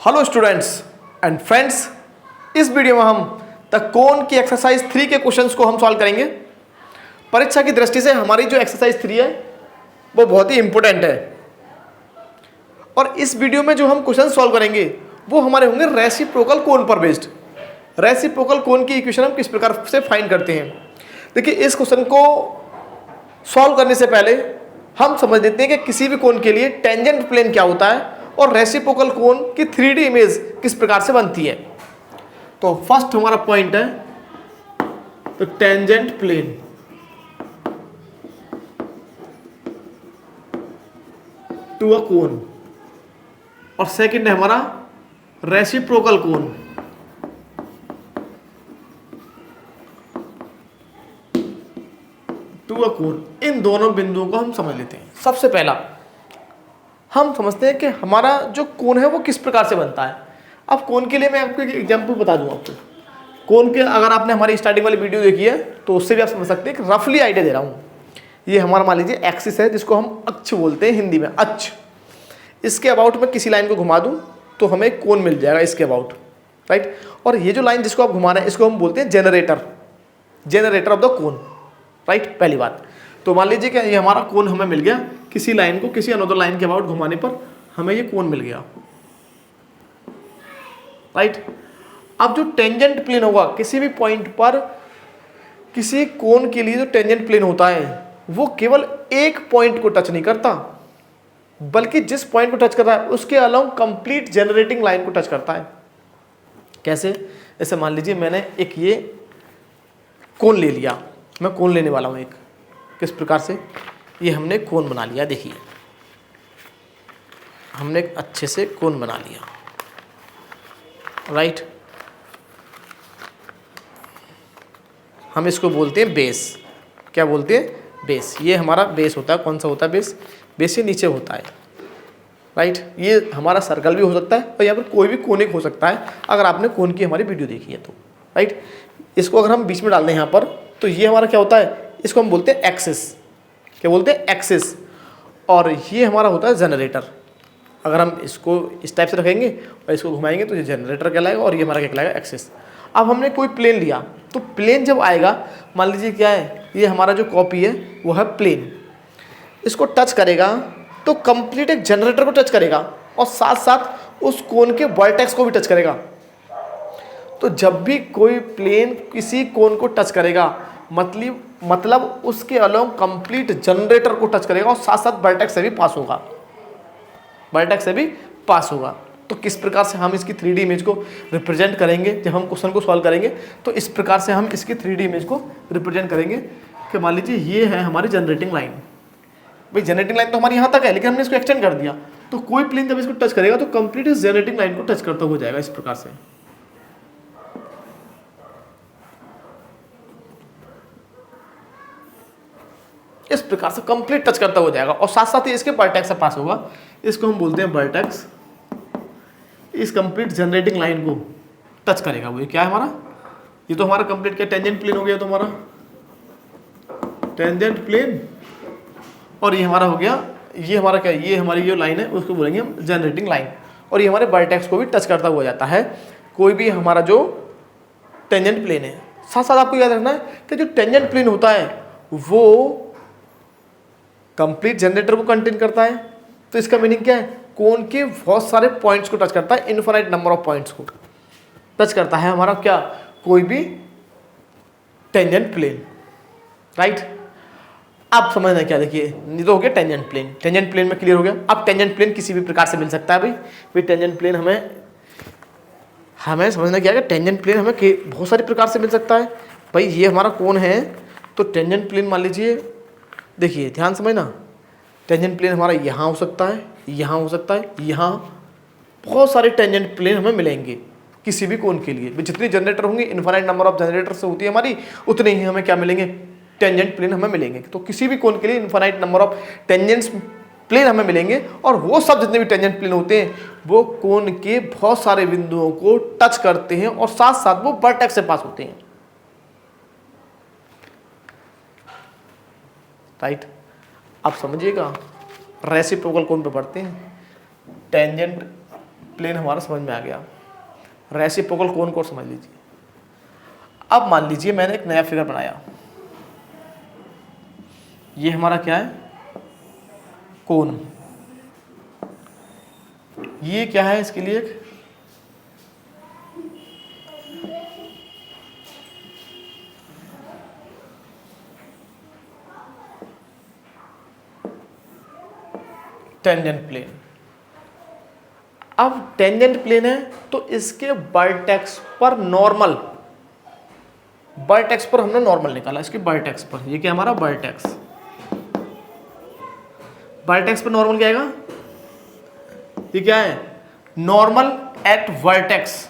Hello students and friends, इस video में हम द कोन की एक्सरसाइज 3 के क्वेश्चंस को हम सॉल्व करेंगे। परीक्षा की दृष्टि से हमारी जो एक्सरसाइज 3 है वो बहुत ही इंपॉर्टेंट है और इस वीडियो में जो हम क्वेश्चन सॉल्व करेंगे वो हमारे होंगे रेसिप्रोकल कोन पर बेस्ड। रेसिप्रोकल कोन की इक्वेशन हम किस प्रकार से फाइंड करते हैं। देखिए, इस क्वेश्चन को सॉल्व करने से पहले हम समझ लेते हैं कि किसी भी कोन के लिए टेंजेंट प्लेन क्या होता है और रेसिप्रोकल कोन की 3D इमेज किस प्रकार से बनती है। तो फर्स्ट हमारा पॉइंट है तो tangent plane. To a cone और सेकंड है हमारा रेसिप्रोकल कोन। टू अ कोन। इन दोनों बिंदुओं को हम समझ लेते हैं। सबसे पहला हम समझते हैं कि हमारा जो कोन है वो किस प्रकार से बनता है। अब कोन के लिए मैं आपको एक एग्जांपल बता दूं। आपको कोन के अगर आपने हमारी स्टार्टिंग वाली वीडियो देखी है तो उससे भी आप समझ सकते हैं कि रफली आइडिया दे रहा हूं। ये हमारा मान लीजिए एक्सिस है जिसको हम अक्ष बोलते हैं हिंदी में, अक्ष। इसके अबाउट में किसी लाइन को घुमा दूं तो हमें कोन मिल जाएगा इसके अबाउट, राइट। और ये जो लाइन जिसको आप घुमा रहे हैं इसको हम बोलते हैं generator, generator of the cone, right. पहली बात तो मान लीजिए कि ये हमारा कोन हमें मिल गया, किसी लाइन को किसी अनदर लाइन के अबाउट घुमाने पर हमें ये कोन मिल गया, राइट। अब जो टेंजेंट प्लेन होगा किसी भी पॉइंट पर, किसी कोन के लिए जो टेंजेंट प्लेन होता है वो केवल एक पॉइंट को टच नहीं करता, बल्कि जिस पॉइंट को टच कर रहा है उसके अलावा कंप्लीट जनरेटिंग लाइन को टच करता है। कैसे? जैसे मान लीजिए मैंने एक ये कोन ले लिया, मैं कोन लेने वाला हूं एक। किस प्रकार से? ये हमने कोन बना लिया। देखिए, हमने एक अच्छे से कोन बना लिया, राइट। हम इसको बोलते हैं बेस। क्या बोलते हैं? बेस। ये हमारा बेस होता है। कौन सा होता है बेस? बेस ये नीचे होता है, राइट। ये हमारा सर्कल भी हो सकता है और यहाँ पर कोई भी कोनिक हो सकता है अगर आपने कोन की हमारी वीडियो देखी है तो, राइट। इसको अगर हम बीच में डाल दें यहाँ पर तो ये हमारा क्या होता है? इसको हम बोलते हैं एक्सिस। क्या बोलते हैं? एक्सिस। और ये हमारा होता है जनरेटर। अगर हम इसको इस टाइप से रखेंगे और इसको घुमाएंगे तो ये जनरेटर कहलाएगा और ये हमारा क्या कहलाएगा? एक्सिस। अब हमने कोई प्लेन लिया तो प्लेन जब आएगा, मान लीजिए क्या है, ये हमारा जो कॉपी है वो है प्लेन। इसको टच करेगा तो कंप्लीट एक जनरेटर को टच करेगा और साथ साथ उस कोन के वर्टेक्स को भी टच करेगा। तो जब भी कोई प्लेन किसी कोन को टच करेगा मतलब उसके अलोंग कंप्लीट जनरेटर को टच करेगा और साथ साथ वर्टेक्स से भी पास होगा, वर्टेक्स से भी पास होगा। तो किस प्रकार से हम इसकी 3D इमेज को रिप्रेजेंट करेंगे जब हम क्वेश्चन को सॉल्व करेंगे? तो इस प्रकार से हम इसकी 3D इमेज को रिप्रेजेंट करेंगे कि मान लीजिए ये है हमारी जनरेटिंग लाइन। भाई जनरेटिंग लाइन तो हमारी यहाँ तक है लेकिन हमने इसको एक्सटेंड कर दिया, तो कोई प्लेन जब इसको टच करेगा तो कंप्लीट इस जनरेटिंग लाइन को टच करता हो जाएगा। इस प्रकार से कंप्लीट टच करता हो जाएगा और साथ साथ ही इसके वर्टेक्स से पास होगा। इसको हम बोलते हैं वर्टेक्स। इस कंप्लीट जनरेटिंग लाइन को टच करेगा वो। ये क्या है हमारा? ये तो हमारा कंप्लीट क्या टेंजेंट प्लेन हो गया, तो हमारा टेंजेंट प्लेन। और ये हमारा हो गया, ये हमारा क्या है? ये हमारी जो लाइन है उसको बोलेंगे हम जनरेटिंग लाइन। और ये हमारे वर्टेक्स को भी टच करता हुआ जाता है कोई भी हमारा जो टेंजेंट प्लेन है। साथ साथ आपको याद रखना है कि जो टेंजेंट प्लेन होता है वो कंप्लीट जनरेटर को कंटेन करता है। तो इसका मीनिंग क्या है? कोन के बहुत सारे पॉइंट्स को टच करता है, इनफाइनाइट नंबर ऑफ पॉइंट्स को टच करता है हमारा क्या? कोई भी टेंजेंट प्लेन, राइट। अब समझना क्या, देखिए ये तो हो गया टेंजेंट प्लेन। टेंजेंट प्लेन में क्लियर हो गया। अब टेंजेंट प्लेन किसी भी प्रकार से मिल सकता है। भाई टेंजेंट प्लेन हमें समझना क्या है कि टेंजेंट प्लेन हमें बहुत सारे प्रकार से मिल सकता है। भाई ये हमारा कोन है तो टेंजेंट प्लेन मान लीजिए, देखिए ध्यान समझना, टेंजेंट प्लेन हमारा यहाँ हो सकता है, यहाँ हो सकता है, यहाँ। बहुत सारे टेंजेंट प्लेन हमें मिलेंगे किसी भी कोन के लिए। जितने जनरेटर होंगे, इनफाइनाइट नंबर ऑफ जनरेटर से होती है हमारी, उतने ही हमें क्या मिलेंगे? टेंजेंट प्लेन हमें मिलेंगे। तो किसी भी कोन के लिए infinite number of tangents plane हमें मिलेंगे और वो सब जितने भी टेंजेंट प्लेन होते हैं वो कोन के बहुत सारे बिंदुओं को टच करते हैं और साथ साथ वो वर्टेक्स से पास होते हैं, राइट। अब समझिएगा रेसिप्रोकल कोन पे पढ़ते हैं। टेंजेंट प्लेन हमारा समझ में आ गया। रेसिप्रोकल कोन को समझ लीजिए। अब मान लीजिए मैंने एक नया फिगर बनाया, ये हमारा क्या है, कोन। ये क्या है, इसके लिए एक टेंजेंट प्लेन। अब टेंजेंट प्लेन है तो इसके वर्टेक्स पर नॉर्मल, वर्टेक्स पर हमने नॉर्मल निकाला, इसके वर्टेक्स पर, ये क्या हमारा वर्टेक्स, वर्टेक्स पर नॉर्मल क्या आएगा, ये क्या है, normal at vertex,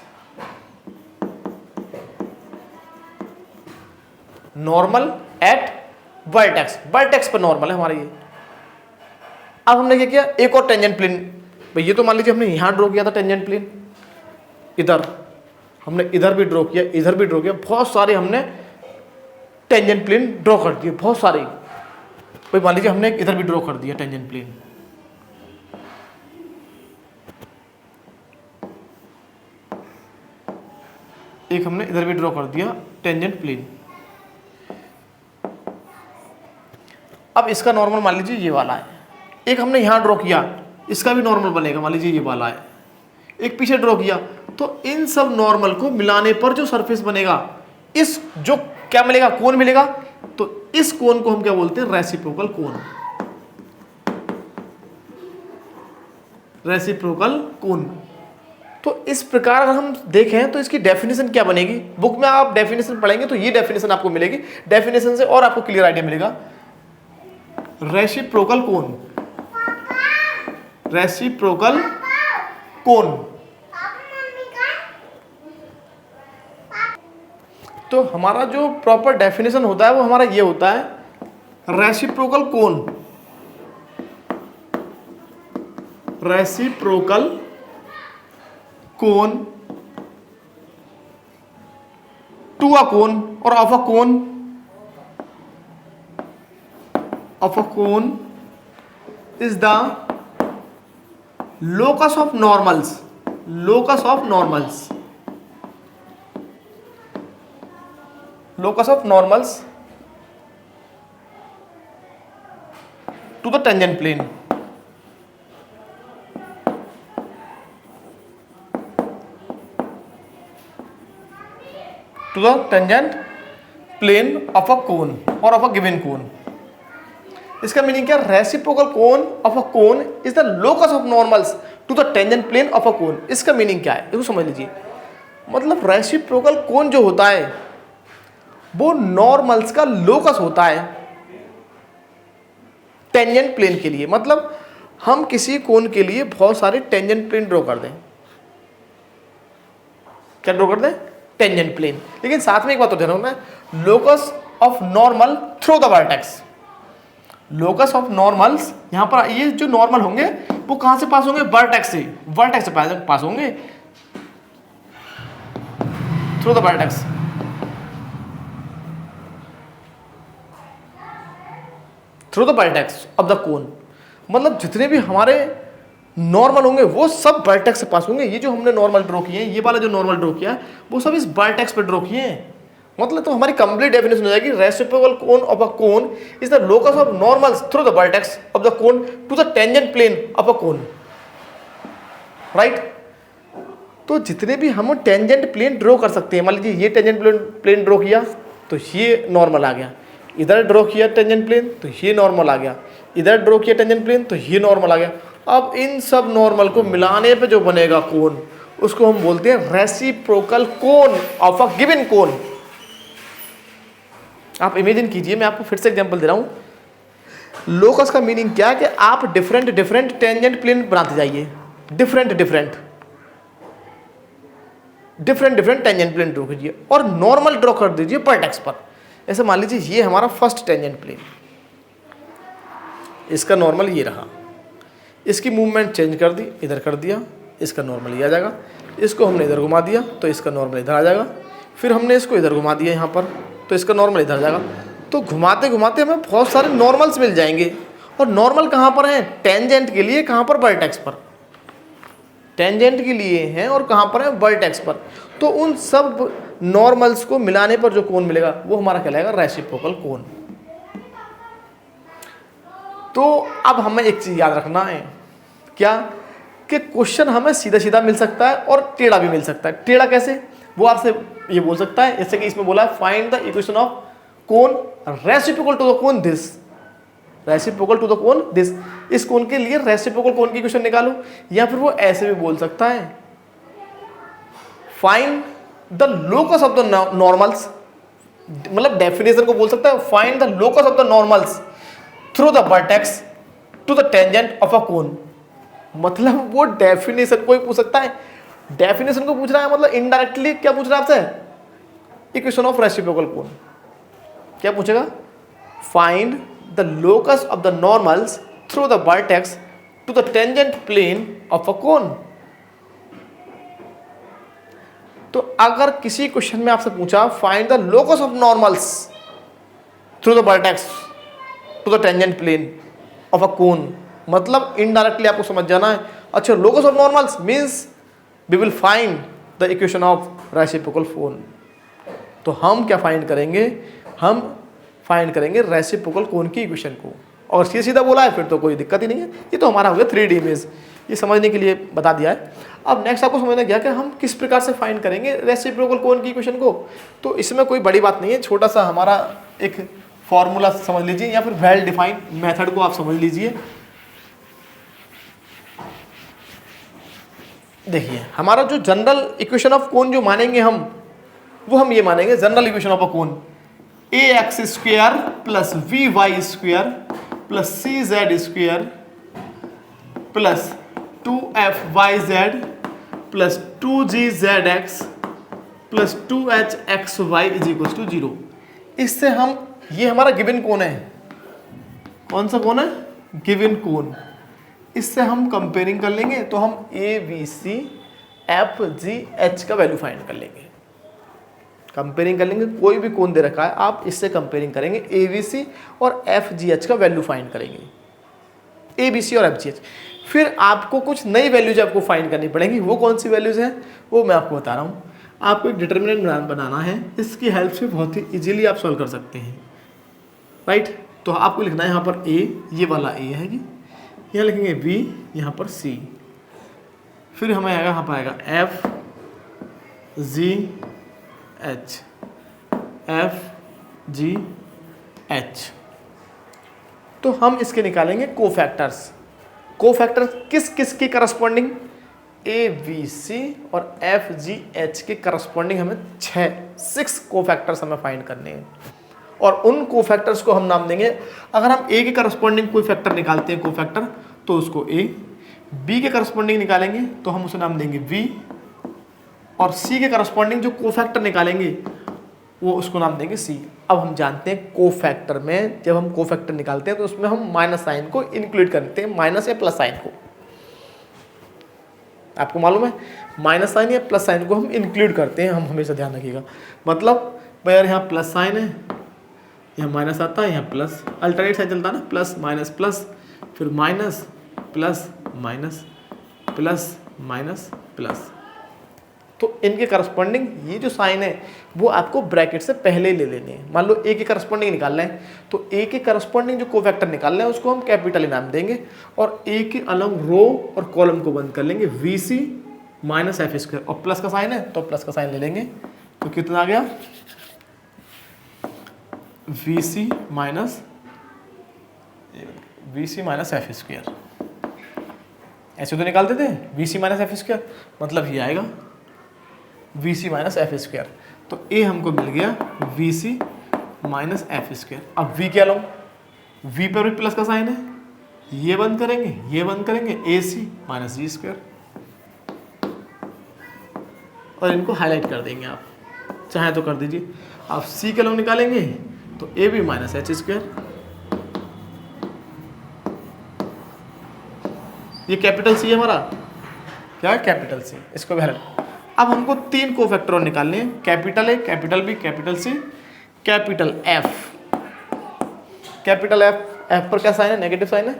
normal at vertex, vertex पर नॉर्मल है हमारा ये। अब हमने क्या किया, एक और टेंजेंट प्लेन, भाई ये तो मान लीजिए हमने यहां ड्रॉ किया था टेंजेंट प्लेन, इधर हमने इधर भी ड्रॉ किया, इधर भी ड्रॉ किया, बहुत सारे हमने टेंजेंट प्लेन ड्रॉ कर दिए, बहुत सारे। भाई मान लीजिए हमने इधर भी ड्रॉ कर दिया टेंजेंट प्लेन, एक हमने इधर भी ड्रॉ कर दिया टेंजेंट प्लेन। अब इसका नॉर्मल मान लीजिए ये वाला है, एक हमने यहां ड्रॉ किया, इसका भी नॉर्मल बनेगा, मान लीजिए ये वाला है, एक पीछे ड्रॉ किया, तो इन सब नॉर्मल को मिलाने पर जो सरफेस बनेगा, इस जो क्या मिलेगा, कोन मिलेगा, तो इस कोन को हम क्या बोलते हैं, रेसिप्रोकल कोन, रेसिप्रोकल कोन। तो इस प्रकार अगर हम देखें तो इसकी डेफिनेशन क्या बनेगी, बुक में आप डेफिनेशन पढ़ेंगे तो ये डेफिनेशन आपको मिलेगी, डेफिनेशन से और आपको क्लियर आइडिया मिलेगा। रेसिप्रोकल कोन, रेसिप्रोकल कोन, तो हमारा जो प्रॉपर डेफिनेशन होता है वो हमारा ये होता है, reciprocal cone, reciprocal cone to a cone और of a cone, of a cone is the locus of normals, locus of normals, locus of normals to the tangent plane, to the tangent plane of a cone or of a given cone। इसका meaning क्या, reciprocal cone of a cone is the locus of normals to the tangent plane of a cone. इसका meaning क्या है, इसको समझ लीजिए। मतलब reciprocal कोन जो होता है वो नॉर्मल्स का लोकस होता है टेंजेंट प्लेन के लिए। मतलब हम किसी कोन के लिए बहुत सारे टेंजेंट प्लेन ड्रॉ कर दें, क्या ड्रॉ कर दें, टेंजेंट प्लेन, लेकिन साथ में एक बात तो ध्यान रखना, locus of normal through the vertex, locus of normals, यहां पर ये जो नॉर्मल होंगे वो कहां से पास होंगे, वर्टेक्स से, वर्टेक्स से पास होंगे through the vertex, through the vertex of the कोन। मतलब जितने भी हमारे नॉर्मल होंगे वो सब वर्टेक्स से पास होंगे। ये जो हमने नॉर्मल ड्रॉ किए हैं, ये वाला जो नॉर्मल ड्रॉ किया वो सब इस वर्टेक्स पे ड्रॉ किए हैं। मतलब तो हमारी कंप्लीट डेफिनेशन हो जाएगी, reciprocal cone of a cone is the locus of normals through the vertex of the cone to the tangent plane of a cone, right. तो जितने भी हम टेंजेंट प्लेन ड्रॉ कर सकते हैं, मान लीजिए ये टेंजेंट प्लेन ड्रॉ किया तो ये नॉर्मल आ गया, इधर ड्रॉ किया टेंजेंट प्लेन तो ये नॉर्मल आ गया, इधर ड्रॉ किया टेंजेंट प्लेन तो ये नॉर्मल आ गया। अब इन सब नॉर्मल को मिलाने पे जो बनेगा कोन उसको हम बोलते हैं reciprocal cone of a given cone. आप इमेजिन कीजिए, मैं आपको फिर से एग्जांपल दे रहा हूं। लोकस का मीनिंग क्या है कि आप डिफरेंट डिफरेंट टेंजेंट प्लेन बनाते जाइए, different different tangent plane draw कीजिए और नॉर्मल ड्रॉ कर दीजिए वर्टेक्स पर। ऐसे मान लीजिए ये हमारा फर्स्ट टेंजेंट प्लेन, इसका नॉर्मल ये रहा, इसकी मूवमेंट चेंज कर दी, इधर कर दिया, इसका नॉर्मल ये आ जाएगा, इसको हमने इधर घुमा दिया तो इसका नॉर्मल इधर आ जाएगा, फिर हमने इसको इधर घुमा दिया यहाँ पर तो इसका नॉर्मल इधर जाएगा। तो घुमाते घुमाते हमें बहुत सारे नॉर्मल्स मिल जाएंगे। और नॉर्मल कहाँ पर हैं, टेंजेंट के लिए, कहाँ पर, वर्टेक्स पर। टेंजेंट के लिए हैं और कहाँ पर है, वर्टेक्स पर। तो उन सब नॉर्मल्स को मिलाने पर जो कोण मिलेगा वो हमारा कहलाएगा रेसिप्रोकल कोण। तो अब हमें एक चीज याद रखना है, क्या कि क्वेश्चन हमें सीधा सीधा मिल सकता है और टेढ़ा भी मिल सकता है। टेढ़ा कैसे, वो आपसे ये बोल सकता है, जैसे कि इसमें बोला है फाइंड द इक्वेशन ऑफ कोण रेसिप्रोकल टू द कोण दिस, रेसिप्रोकल टू द कोण दिस, इस कोण के लिए रेसिप्रोकल कोण की इक्वेशन निकालो। या फिर वो ऐसे भी बोल सकता है find the locus of the normals, मतलब डेफिनेशन को बोल सकता है find the locus of the normals through the vertex to the tangent of a cone. मतलब वो डेफिनेशन को ही पूछ सकता है। डेफिनेशन को पूछ रहा है मतलब इनडायरेक्टली क्या पूछ रहा है आपसे, इक्वेशन ऑफ रेसिप्रोकल कोन। क्या पूछेगा, find the locus of the normals through the vertex to the tangent plane of a cone. तो अगर किसी क्वेश्चन में आपसे पूछा find the locus of normals through the vertex to the tangent plane of a cone, मतलब indirectly आपको समझ जाना है, अच्छा locus of normals means we will find the equation of reciprocal cone. तो हम क्या फाइंड करेंगे, हम फाइंड करेंगे रेसिप्रोकल कोन की इक्वेशन को। और सीधा सीधा बोला है फिर तो कोई दिक्कत ही नहीं है, ये तो हमारा हो गया 3D इमेज, ये समझने के लिए बता दिया है। अब नेक्स्ट आपको समझना गया कि हम किस प्रकार से फाइंड करेंगे रेसिप्रोकल कोन की इक्वेशन को। तो इसमें कोई बड़ी बात नहीं है, छोटा सा हमारा एक फॉर्मूला समझ लीजिए या फिर वेल डिफाइंड मेथड को आप समझ लीजिए। देखिए हमारा जो जनरल इक्वेशन ऑफ कोन जो मानेंगे हम, वो हम ये मानेंगे general equation of a cone a x square plus b Y square plus c Z square plus 2f(yz) plus 2g(zx) plus 2h(xy) is equal to 0। इससे हम, ये हमारा गिवन कोन है, कौन सा कोन है, गिवन कोन। इससे हम कंपेयरिंग कर लेंगे तो हम A B C F G H का वैल्यू फाइंड कर लेंगे। कंपेयरिंग कर लेंगे, कोई भी कोन दे रखा है आप इससे कंपेयरिंग करेंगे, ए बी सी और एफ जी एच का वैल्यू फाइंड करेंगे, ए बी सी और एफ जी एच। फिर आपको कुछ नई वैल्यूज आपको फाइंड करनी पड़ेंगी। वो कौन सी वैल्यूज हैं वो मैं आपको बता रहा हूँ। आपको एक डिटर्मिनेंट बनाना है, इसकी हेल्प से बहुत ही इजीली आप सॉल्व कर सकते हैं, राइट। तो आपको लिखना है यहाँ पर ए, ये वाला ए है जी, यहाँ लिखेंगे बी, यहाँ पर सी, फिर हमें आएगा यहाँ पर आएगा F G H, F G H. तो हम इसके निकालेंगे कोफैक्टर्स। कोफैक्टर किस किस के करस्पॉन्डिंग, ए बी सी और एफ जी एच के करस्पॉन्डिंग हमें 6 कोफैक्टर्स हमें फाइंड करने हैं। और उन कोफैक्टर्स को हम नाम देंगे, अगर हम ए के करस्पॉन्डिंग कोई फैक्टर निकालते हैं कोफैक्टर तो उसको ए, बी के करस्पॉन्डिंग निकालेंगे तो हम उसे नाम देंगे बी, और सी के करस्पॉन्डिंग जो कोफैक्टर निकालेंगे वो उसको नाम देंगे सी। अब हम जानते हैं कोफैक्टर में जब हम कोफैक्टर निकालते हैं तो उसमें हम माइनस साइन को इंक्लूड करते हैं, माइनस या प्लस साइन को। आपको मालूम है माइनस साइन या प्लस साइन को हम इंक्लूड करते हैं, हम हमेशा ध्यान रखिएगा। मतलब यार यहाँ प्लस साइन है, यहाँ माइनस आता है, यहाँ प्लस, अल्टरनेट साइन चलता है ना, प्लस माइनस प्लस, फिर minus plus minus plus minus plus. तो इनके करस्पॉन्डिंग ये जो साइन है वो आपको ब्रैकेट से पहले ले लेने हैं। मान लो ए के करस्पॉन्डिंग निकालना है तो ए के करस्पॉन्डिंग जो कोफैक्टर निकालना है उसको हम कैपिटल नाम देंगे, और ए के अलग रो और कॉलम को बंद कर लेंगे V C minus F square, और प्लस का साइन है तो प्लस का साइन ले लेंगे। तो कितना आ गया, V C minus F square. ऐसे तो निकालते थे V C minus F square, मतलब ये आएगा V C minus F square. तो ए हमको मिल गया V C minus F square. अब वी क्या लो, वी पर भी प्लस का साइन है, ये बंद करेंगे ये बंद करेंगे, ए सी माइनस जी स्क्वायर, और इनको हाईलाइट कर देंगे आप, चाहे तो कर दीजिए। आप सी के लोग निकालेंगे तो A B minus H square, ये कैपिटल सी है हमारा, क्या है कैपिटल सी, इसको भी। अब हमको 3 कोफैक्टर और निकालने हैं, capital A, capital B, capital C, capital F. Capital F, F पर क्या साइन है, नेगेटिव साइन है।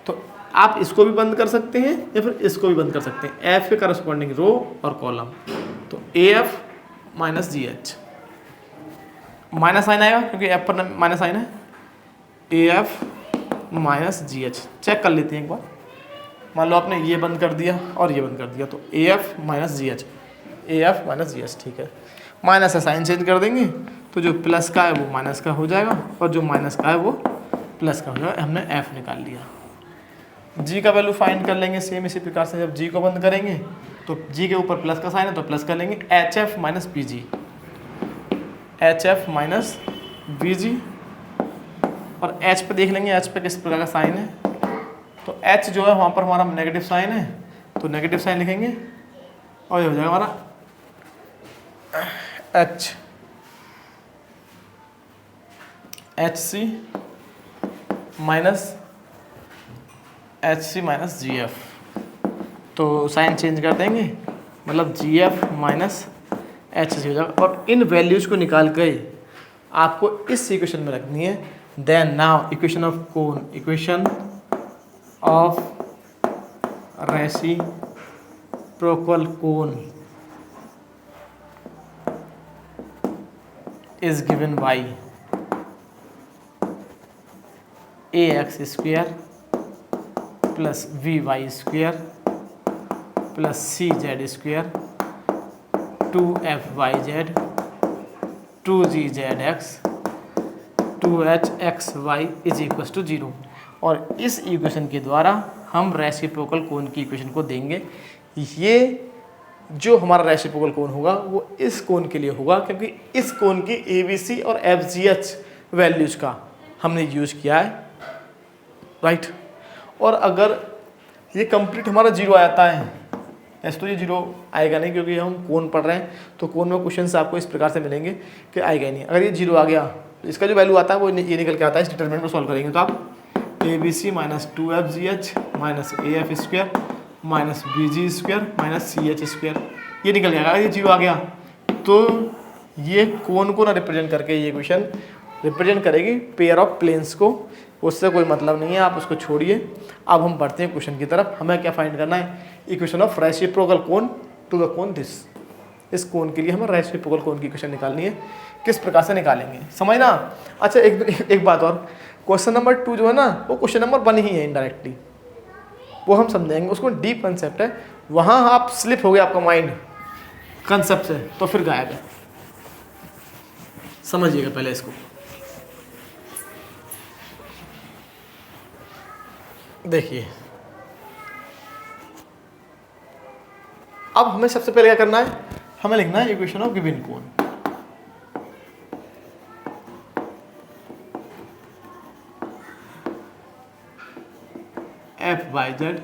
तो आप इसको भी बंद कर सकते हैं या फिर इसको भी बंद कर सकते हैं, एफ के करस्पॉन्डिंग रो और कॉलम। तो A F minus G H, minus sign आएगा क्योंकि एफ पर माइनस साइन है, A F minus G H. Check कर लेते हैं एक बार, मान लो आपने ये बंद कर दिया और ये बंद कर दिया, तो A F minus G H, A F minus G H, ठीक है। माइनस है, साइन चेंज कर देंगे तो जो प्लस का है वो माइनस का हो जाएगा और जो माइनस का है वो प्लस का हो जाएगा। हमने एफ निकाल लिया। जी का वैल्यू फाइंड कर लेंगे सेम इसी प्रकार से, जब जी को बंद करेंगे तो जी के ऊपर प्लस का साइन है तो प्लस कर लेंगे, एच एफ माइनस बी जी, एच एफ माइनस बी जी। और एच पे देख लेंगे एच पे किस प्रकार का साइन है, तो एच जो है वहाँ पर हमारा नेगेटिव साइन है तो नेगेटिव साइन लिखेंगे और ये हो जाएगा हमारा एच, एच सी माइनस जी एफ। तो साइन चेंज कर देंगे, मतलब जी एफ माइनस एच सी हो जाएगा। और इन वैल्यूज को निकाल के आपको इस इक्वेशन में रखनी है। Then now equation of cone, equation of reciprocal cone is given by ax square plus vy square plus cz square 2fyz 2gzx 2hxy is equals to 0। और इस इक्वेशन के द्वारा हम रेसिप्रोकल कोन की इक्वेशन को देंगे। ये जो हमारा रेसिप्रोकल कोन होगा वो इस कोन के लिए होगा क्योंकि इस कोन की ABC और FGH वैल्यूज का हमने यूज किया है, राइट। और अगर ये कंप्लीट हमारा जीरो आता है, ऐसे तो ये जीरो आएगा नहीं क्योंकि हम कोन पढ़ रहे हैं, तो कोन में क्वेश्चन आपको इस प्रकार से मिलेंगे कि आएगा ही नहीं। अगर ये जीरो आ गया तो इसका जो वैल्यू आता है वो ये निकल के आता है। इस डिटरमिनेंट को सॉल्व करेंगे तो आप ABC minus 2FGH minus AF square minus BG square minus CH square ये निकल जाएगा। अगर ये जीरो आ गया तो ये कोन को ना रिप्रेजेंट करके ये क्वेश्चन रिप्रेजेंट करेगी पेयर ऑफ प्लेन्स को, उससे कोई मतलब नहीं है, आप उसको छोड़िए। अब हम बढ़ते हैं क्वेश्चन की तरफ। हमें क्या फाइंड करना है, equation of reciprocal cone to the cone this. इस कोन के लिए हमें रेसिप्रोकल कोन की इक्वेशन निकालनी है। किस प्रकार से निकालेंगे समझना। अच्छा एक बात और, क्वेश्चन नंबर 2 जो है ना वो क्वेश्चन नंबर 1 ही है इनडायरेक्टली, वो हम समझेंगे। उसको डीप कंसेप्ट है, वहाँ आप स्लिप हो गया आपका माइंड कंसेप्ट से तो फिर गायब है। समझिएगा पहले इसको। देखिए अब हमें सबसे पहले क्या करना है, हमें लिखना है equation of given cone. F Y Z.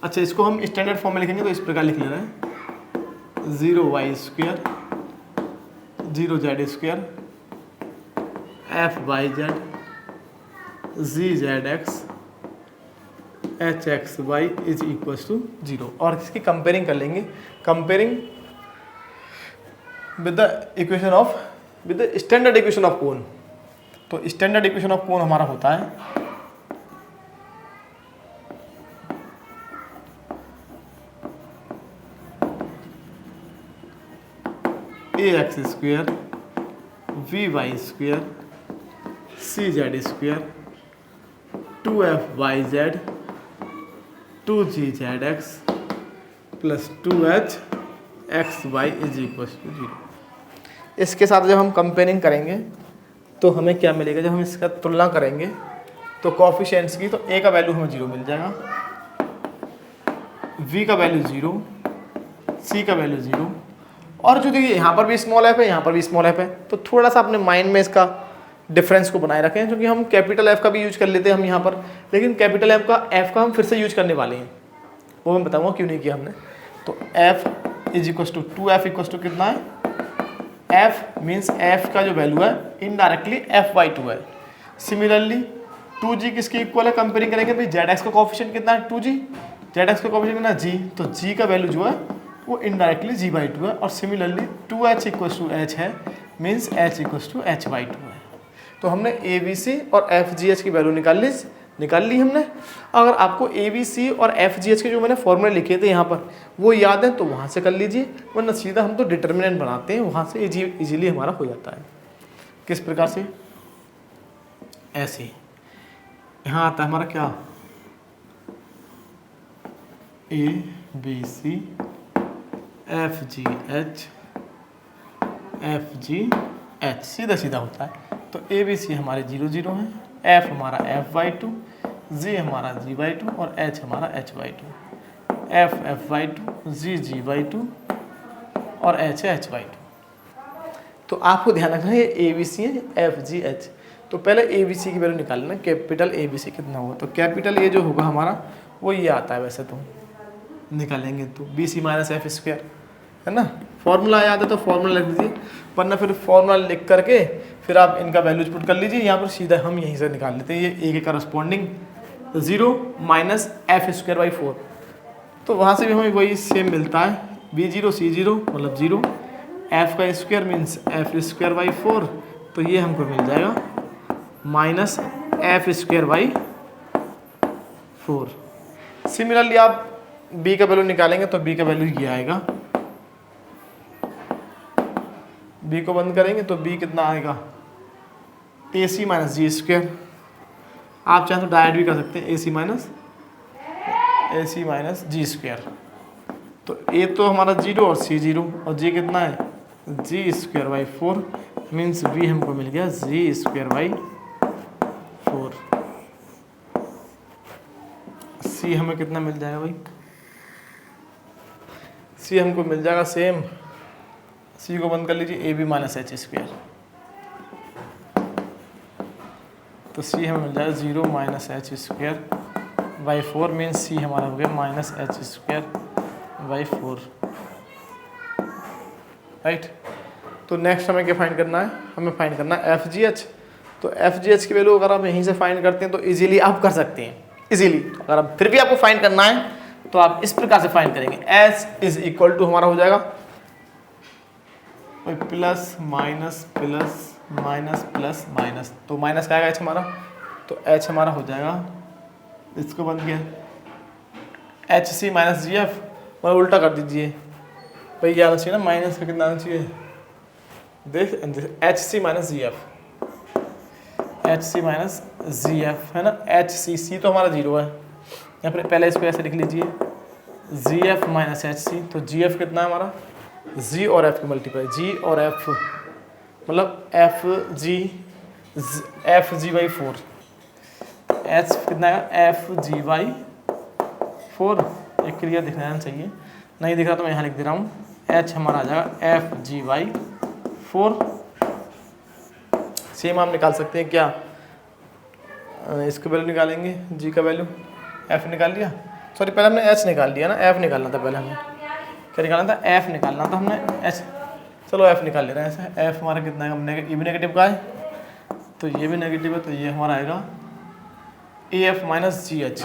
अच्छा इसको हम स्टैंडर्ड फॉर्म में लिखेंगे तो इस प्रकार लिख ले रहे हैं 0y square 0z square F Y Z ZZX HXY is equals to 0। और इसकी कंपेयरिंग कर लेंगे, comparing with the equation of with the standard equation of cone. तो स्टैंडर्ड इक्वेशन ऑफ कोन हमारा होता है AX square VY square CZ square 2FYZ 2GZX plus 2HXY is equal to 0। इसके साथ जब हम कंपेयरिंग करेंगे तो हमें क्या मिलेगा, जब हम इसका तुलना करेंगे तो कोएफिशिएंट्स की, तो A का वैल्यू हमें 0 मिल जाएगा, V का वैल्यू 0, C का वैल्यू 0। और जो देखिए यहाँ पर भी स्मॉल एफ है, यहाँ पर भी स्मॉल एफ है, तो थोड़ा सा अपने माइंड में इसका डिफरेंस को बनाए रखें, क्योंकि हम कैपिटल एफ का भी यूज कर लेते हैं हम यहाँ पर, लेकिन कैपिटल एफ का हम फिर से यूज करने वाले हैं, वो मैं बताऊँगा क्यों नहीं किया हमने। तो F is equal to 2F equal to कितना है, एफ मीन्स एफ का जो वैल्यू है इनडायरेक्टली F/2 है। सिमिलरली 2G किसके इक्वल है, कंपेयरिंग करेंगे भाई ZX का कोएफिशिएंट कितना है 2G, ZX का कोएफिशिएंट कितना G, तो G का वैल्यू जो है वो इनडायरेक्टली G/2 है। और similarly 2H equal to H है, means H equal to H/2 है। तो हमने ABC और FGH की वैल्यू निकाल ली निकाल ली हमने। अगर आपको ABC और FGH के जो मैंने फॉर्मूले लिखे थे यहाँ पर वो याद है तो वहाँ से कर लीजिए, वरना सीधा हम तो डिटर्मिनेंट बनाते हैं, वहाँ से इजीली हमारा हो जाता है। किस प्रकार से? ऐसे यहाँ आता है हमारा क्या, ABC FGH FGH सीधा सीधा होता है। तो ABC हमारे 0 0 हैं, F हमारा F/2, G हमारा G/2 और H हमारा H/2, F F/2, G G/2 और H H/2। तो आपको ध्यान रखना है ये ABC है, FGH। तो पहले ABC की वैल्यू निकाल लेना, कैपिटल ABC कितना होगा। तो कैपिटल ये जो होगा हमारा वो ये आता है, वैसे तो निकालेंगे तो BC माइनस F स्क्वायर है ना। फॉर्मूला याद है तो फॉर्मूला लिख दीजिए, वरना फिर फॉर्मूला लिख करके फिर आप इनका वैल्यूज पुट कर लीजिए। यहाँ पर सीधा हम यहीं से निकाल लेते हैं, ये A के करस्पॉन्डिंग 0 माइनस F²/4। तो वहाँ से भी हमें वही सेम मिलता है, B0 C0 मतलब 0, F का स्क्वायर मीन्स F²/4, तो ये हमको मिल जाएगा माइनस F²/4। सिमिलरली आप B का वैल्यू निकालेंगे तो B का वैल्यू ये आएगा, B को बंद करेंगे तो B कितना आएगा, AC माइनस G²। आप चाहें तो डायरेक्ट भी कर सकते हैं, AC माइनस G²। तो A तो हमारा 0 और C 0 और G कितना है, G²/4 मीन्स B हमको मिल गया G²/4। C हमें कितना मिल जाएगा भाई, C हमको मिल जाएगा सेम, C को बंद कर लीजिए, AB माइनस H²। तो C हमें मिल जाएगा 0 माइनस H²/4 मीन्स C हमारा हो गया माइनस H²/4, राइट। तो नेक्स्ट हमें क्या फाइंड करना है, हमें फाइंड करना है FGH। तो FGH की वैल्यू अगर आप यहीं से फाइंड करते हैं तो इजीली आप कर सकते हैं, इजीली। अगर आप फिर भी आपको फाइंड करना है तो आप इस प्रकार से फाइंड करेंगे, S इज इक्वल टू हमारा हो जाएगा plus minus plus minus plus minus, तो माइनस क्या आएगा H हमारा, तो H हमारा हो जाएगा, इसको बन गया HC माइनस GF, मतलब उल्टा कर दीजिए भाई, ये आना चाहिए ना माइनस का कितना आना चाहिए, देख HC minus GF, HC minus GF है ना, HCC तो हमारा 0 है, यहाँ पर पहले इसको ऐसे लिख लीजिए GF माइनस HC। तो GF कितना है हमारा, G और F की मल्टीप्लाई, G और F मतलब FG/4, H कितना है FG/4। एक क्लियर दिख रहना चाहिए, नहीं दिख रहा तो मैं यहाँ लिख दे रहा हूँ, H हमारा आ जाएगा FG/4। सेम आप निकाल सकते हैं क्या, इसका वैल्यू निकालेंगे, G का वैल्यू, F निकाल लिया, सॉरी पहले हमने H निकाल लिया ना, F निकालना था पहले हमें, क्या निकालना था, F निकालना था हमने, H, चलो F निकाल ले रहे हैं ऐसे। F हमारा कितना है, ये भी नेगेटिव का है तो ये भी नेगेटिव है, तो ये हमारा आएगा AF minus GH,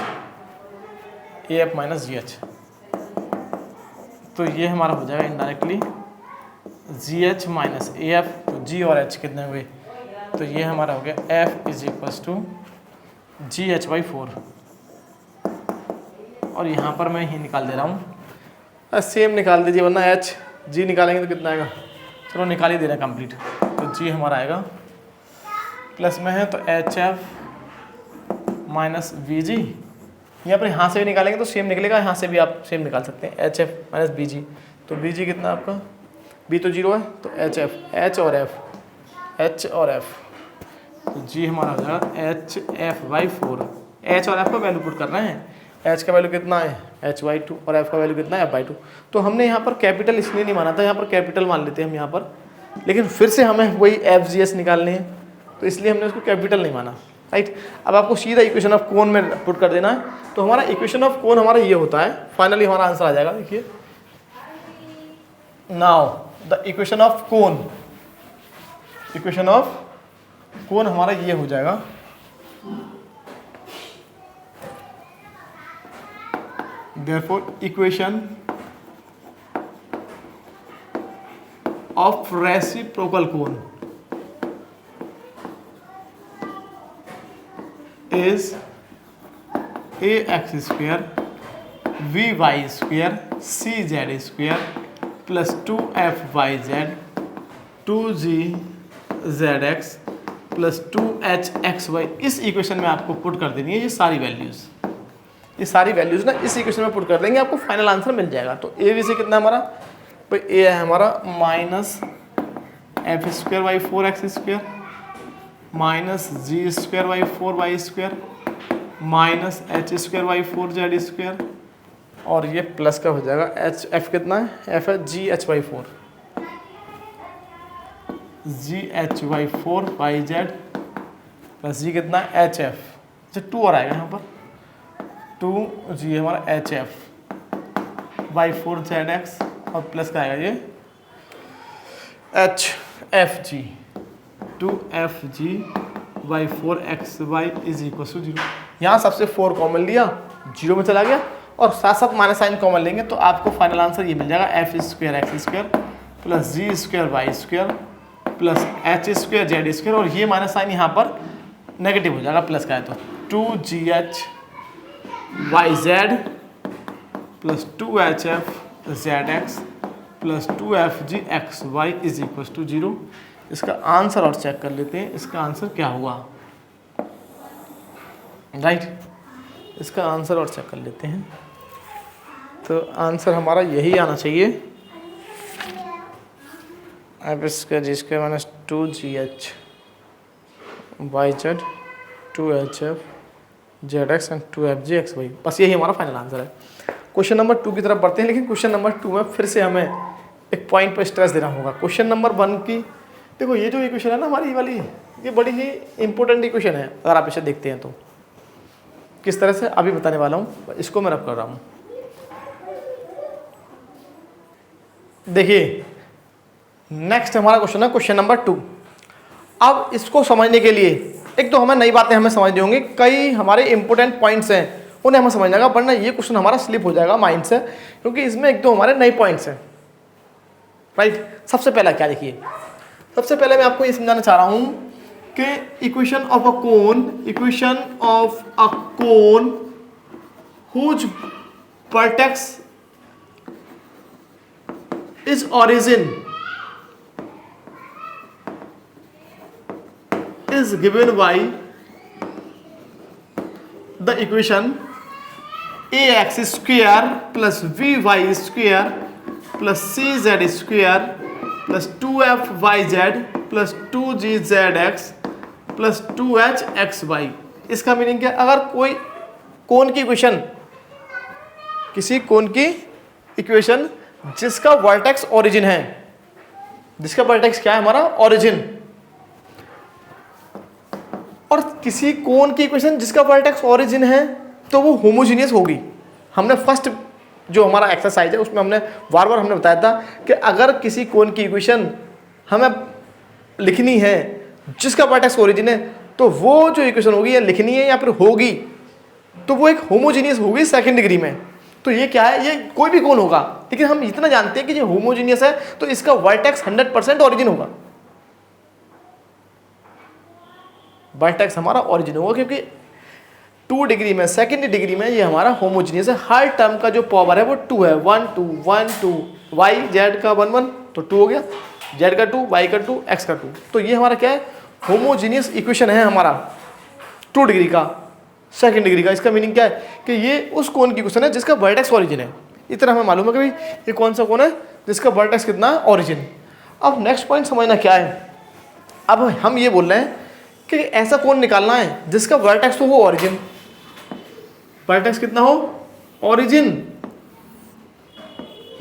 AF minus GH। तो ये हमारा हो जाएगा इनडायरेक्टली GH माइनस AF, तो G और H कितने हुए, तो ये हमारा हो गया F is equals to GH/4। और यहाँ पर मैं ही निकाल दे रहा हूँ, सेम निकाल दीजिए, वरना H G निकालेंगे तो कितना आएगा, चलो निकाल ही दे रहे हैं कंप्लीट। तो G हमारा आएगा प्लस में है तो HF माइनस VG, यहाँ पर यहाँ से भी निकालेंगे तो सेम निकलेगा, यहाँ से भी आप सेम निकाल सकते हैं, HF माइनस BG। तो BG कितना आपका, B तो 0 है तो HF, H और F, H और F, तो G हमारा हो जाएगा HF/4। H और F का वैल्यू पुट कर रहे हैं, H का वैल्यू कितना है H/2 और F का वैल्यू कितना है F/2। तो हमने यहाँ पर कैपिटल इसलिए नहीं माना था, यहाँ पर कैपिटल मान लेते हैं हम यहाँ पर, लेकिन फिर से हमें वही FGS निकालने हैं तो इसलिए हमने उसको कैपिटल नहीं माना, राइट। अब आपको सीधा इक्वेशन ऑफ कोन में पुट कर देना है, तो हमारा इक्वेशन ऑफ कोन हमारा ये होता है, फाइनली हमारा आंसर आ जाएगा, देखिए now the equation of cone, equation of cone हमारा ये हो जाएगा, therefore equation of reciprocal cone is A x square V Y square C Z square plus 2f(yz) 2g(zx) plus 2h(xy) इस इक्वेशन में आपको पुट कर देनी है ये सारी वैल्यूज़। ये सारी वैल्यूज़ ना इस इक्वेशन में पुट कर देंगे, आपको फाइनल आंसर मिल जाएगा। तो ए से कितना हमारा, भाई ए है हमारा -f²y4x² -g²y4y² -h²y4z² और ये प्लस का हो जाएगा एफ कितना है, एफ है gh/4 gh/4 yz प्लस जी कितना है hf, अच्छा 2 और आएगा यहाँ पर 2g हमारा hf/4zx और प्लस का आएगा ये hfg 2fg/4xy is equal to 0। यहाँ सबसे 4 कॉमन लिया, 0 में चला गया और साथ साथ माइनस साइन कॉमन लेंगे तो आपको फाइनल आंसर ये मिल जाएगा f² plus g² plus h² और ये माइनस साइन यहाँ पर नेगेटिव हो जाएगा, प्लस का है तो 2gh(yz) plus 2hf(zx) plus 2fg(xy) is equal to 0। इसका आंसर और चेक कर लेते हैं, इसका आंसर क्या हुआ, राइट इसका आंसर और चेक कर लेते हैं। तो आंसर हमारा यही आना चाहिए f² minus 2gh yz 2hf zx and 2fg(xy), बस यही हमारा फाइनल आंसर है। क्वेश्चन नंबर 2 की तरफ बढ़ते हैं, लेकिन क्वेश्चन नंबर 2 में फिर से हमें एक पॉइंट पर स्ट्रेस देना होगा। क्वेश्चन नंबर 1 की देखो, ये जो इक्वेशन है ना हमारी वाली, ये बड़ी ही इंपॉर्टेंट इक्वेशन है। अगर आप इसे देखते हैं तो किस तरह से अभी बताने वाला हूँ, इसको मैं रब कर रहा हूँ। देखिए नेक्स्ट हमारा क्वेश्चन है क्वेश्चन नंबर 2। अब इसको समझने के लिए एक तो हमें नई बातें हमें समझनी होंगी, कई हमारे इंपॉर्टेंट पॉइंट्स हैं उन्हें हमें समझना होगा, वरना ये क्वेश्चन हमारा स्लिप हो जाएगा माइंड से, क्योंकि इसमें एक तो हमारे नए पॉइंट्स हैं, राइट। सबसे पहला क्या देखिए, सबसे पहले मैं आपको ये समझाना चाह रहा हूँ कि equation of a cone whose vertex is origin is given by the equation ax² plus vy² plus cz² plus 2fyz plus 2gzx plus 2hxy। इसका मीनिंग क्या, अगर कोई कोन की इक्वेशन, किसी कोन की इक्वेशन जिसका वर्टेक्स ओरिजिन है, जिसका वर्टेक्स क्या है हमारा ओरिजिन, और किसी कोन की इक्वेशन जिसका वर्टेक्स ओरिजिन है तो वो होमोजीनियस होगी। हमने फर्स्ट जो हमारा एक्सरसाइज है उसमें हमने बार बार हमने बताया था कि अगर किसी कोन की इक्वेशन हमें लिखनी है जिसका वर्टेक्स ओरिजिन है तो वो जो इक्वेशन होगी या लिखनी है या फिर होगी तो वो एक होमोजीनियस होगी सेकंड डिग्री में। तो ये क्या है, ये कोई भी कोन होगा, लेकिन हम इतना जानते हैं कि ये होमोजीनियस है तो इसका वर्टेक्स 100% ओरिजिन होगा, वर्टेक्स हमारा ओरिजिन होगा, क्योंकि 2 डिग्री में सेकंड डिग्री में ये हमारा होमोजीनियस है। हर टर्म का जो पावर है वो 2 है, 1 2 1 2, वाई जेड का 1 1 तो 2 हो गया, जेड का 2, वाई का 2, एक्स का 2। तो ये हमारा क्या है, होमोजीनियस इक्वेशन है हमारा 2 डिग्री का, सेकंड डिग्री का। इसका मीनिंग क्या है कि ये उस कोन की इक्वेशन है जिसका वर्टेक्स ओरिजिन है। इतना हमें मालूम है कि भाई ये कौन सा कोन है जिसका वर्टेक्स कितना है, ओरिजिन। अब नेक्स्ट पॉइंट समझना क्या है, अब हम ये बोल रहे हैं कि ऐसा कोन निकालना है जिसका वर्टेक्स तो हो ओरिजिन, वर्टेक्स कितना हो ओरिजिन।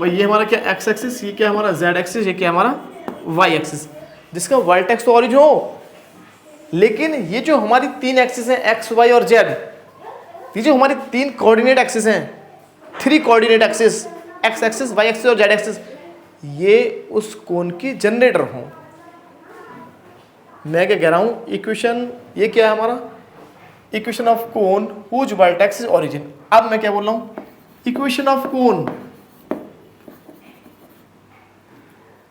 भाई ये हमारा क्या एक्स एक्सिस, ये क्या हमारा जेड एक्सिस, ये क्या हमारा वाई एक्सिस, जिसका वर्टेक्स तो ओरिजिन हो। लेकिन ये जो हमारी 3 एक्सिस हैं एक्स वाई और जेड, ये जो हमारी 3 कोऑर्डिनेट एक्सिस हैं, 3 coordinate axis, X axis Y axis और जेड एक्सिस, ये उस कोन की जनरेटर हों। मैं क्या कह रहा हूँ, इक्वेशन ये क्या है हमारा, equation of cone whose vertex is origin. अब मैं क्या बोल रहा हूँ, equation of cone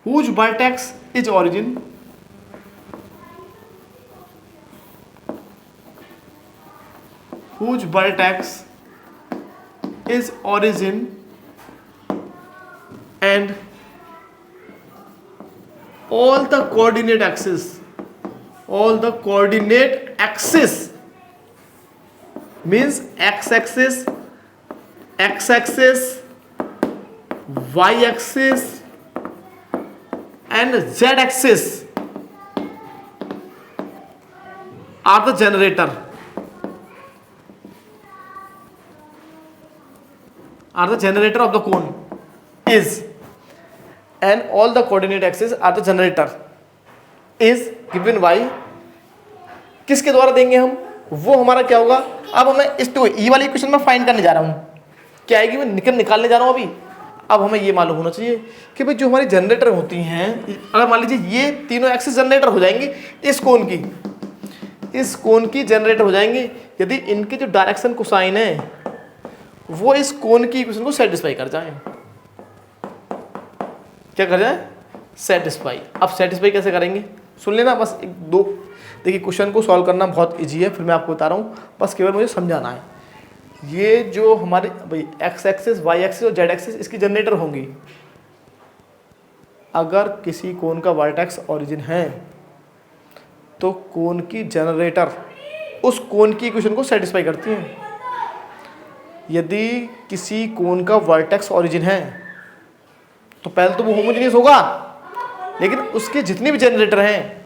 whose vertex is origin whose vertex is origin and all the coordinate axis means x-axis, x-axis, y-axis and z-axis are the generator of the cone is, and all the coordinate axes are the generator is given by, किसके द्वारा देंगे हम, वो हमारा क्या होगा। अब हमें इस तो ये वाली इक्वेशन में फाइंड करने जा रहा हूँ, क्या आएगी मैं निकालने जा रहा हूँ अभी। अब हमें ये मालूम होना चाहिए कि भाई जो हमारी जनरेटर होती हैं, अगर मान लीजिए ये तीनों एक्सिस जनरेटर हो जाएंगे इस कोन की जनरेटर हो जाएंगे यदि इनके जो डायरेक्शन कोसाइन है वो इस कोन की इक्वेशन को सेटिस्फाई कर जाए। क्या कर जाए, सेटिस्फाई। अब सेटिस्फाई कैसे करेंगे सुन लेना, बस एक दो, देखिए क्वेश्चन को सॉल्व करना बहुत इजी है, फिर मैं आपको बता रहा हूँ, बस केवल मुझे समझाना है। ये जो हमारे भाई एक्स एक्सिस, वाई एक्सिस और जेड एक्सिस इसकी जनरेटर होंगी। अगर किसी कोन का वर्टेक्स ओरिजिन है तो कोन की जनरेटर उस कोन की इक्वेशन को सेटिस्फाई करती है। यदि किसी कोन का वर्टेक्स ओरिजिन है तो पहले तो वो होमोजेनियस होगा, लेकिन उसके जितने भी जनरेटर हैं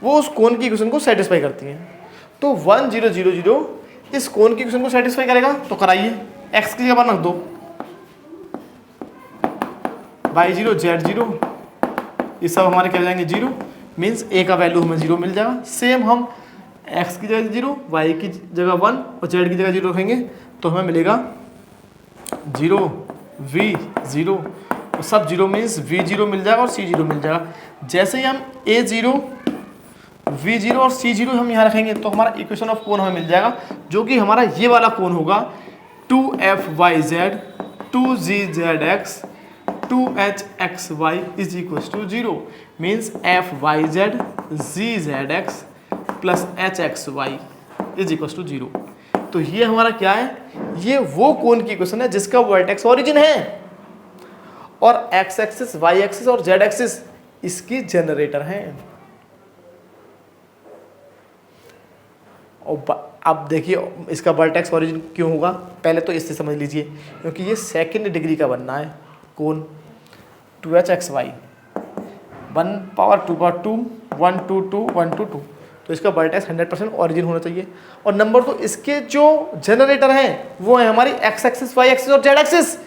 वो उस कोन की इक्वेशन को सेटिस्फाई करती हैं। तो 1 0 0 0 इस कोन की इक्वेशन को सेटिस्फाई करेगा, तो कराइए। x की जगह रख दो, y0 z0, ये सब हमारे क्या हो जाएंगे 0, मीन्स a का वैल्यू हमें 0 मिल जाएगा। सेम हम x की जगह 0, y की जगह 1 और z की जगह 0 रखेंगे तो हमें मिलेगा 0 v 0, सब 0 मीन्स v0 मिल जाएगा और c0 मिल जाएगा। जैसे ही हम a0 v0 और c0 हम यहाँ रखेंगे तो हमारा इक्वेशन ऑफ कोन हमें मिल जाएगा, जो कि हमारा ये वाला कोन होगा 2fyz 2gzx 2hxy is equal to 0, means fyz gzx plus hxy is equal to 0। तो ये हमारा क्या है, ये वो कोन की इक्वेशन है जिसका वर्टेक्स ओरिजिन है और x एक्सिस, y एक्सिस और z एक्सिस इसकी जनरेटर है। और अब देखिए इसका वर्टेक्स ओरिजिन क्यों होगा, पहले तो इससे समझ लीजिए, क्योंकि ये सेकंड डिग्री का बनना है कोन 2hxy 1 पावर 2 पावर 2 1 2 2 1 2 2, तो इसका वर्टेक्स 100% ओरिजिन होना चाहिए। और नंबर 2 इसके जो जनरेटर हैं वो है हमारी x एक्सिस, y एक्सिस और z एक्सिस,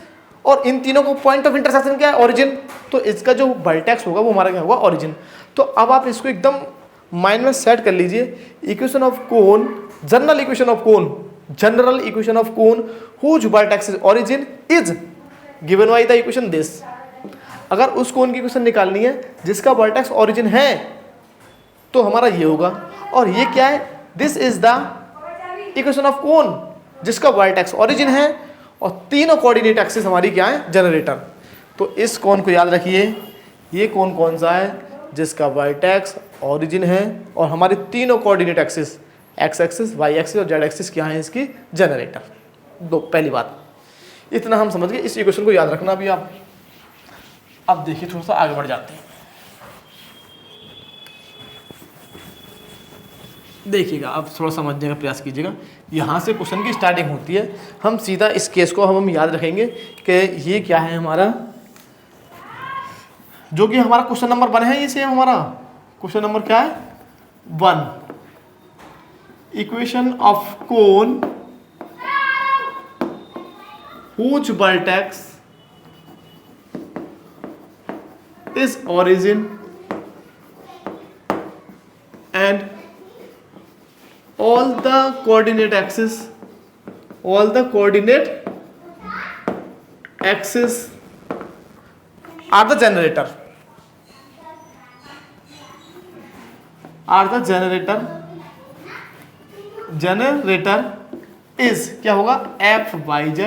और इन तीनों को पॉइंट ऑफ इंटरसेक्शन क्या है, ओरिजिन। तो इसका जो वर्टेक्स होगा वो हमारा क्या होगा, ओरिजिन। तो अब आप इसको एकदम माइंड में सेट कर लीजिए। Equation of cone, general equation of cone whose vertex is origin is given by the equation this. अगर उस कोन की इक्वेशन निकालनी है जिसका वर्टेक्स ओरिजिन है तो हमारा ये होगा, और ये क्या है, this is the equation of कोन जिसका वर्टेक्स ओरिजिन है और तीनों कोऑर्डिनेट एक्सिस हमारी क्या है, जनरेटर। तो इस कोन को याद रखिए, ये कोन कौन सा है, जिसका वर्टेक्स ओरिजिन है और हमारी तीनों coordinate axis x axis, y axis और z एक्सिस क्या है, इसकी जनरेटर। दो, पहली बात इतना हम समझ गए, इस इक्वेशन को याद रखना भी आप। अब देखिए थोड़ा सा आगे बढ़ जाते हैं। देखिएगा अब थोड़ा समझने का प्रयास कीजिएगा। यहाँ से क्वेश्चन की स्टार्टिंग होती है, हम सीधा इस केस को हम याद रखेंगे कि ये क्या है हमारा, जो कि हमारा क्वेश्चन नंबर 1 है। ये सेम हमारा क्वेश्चन नंबर क्या है, 1। Equation of cone whose vertex is origin and all the coordinate axes are the generator is क्या होगा, fyz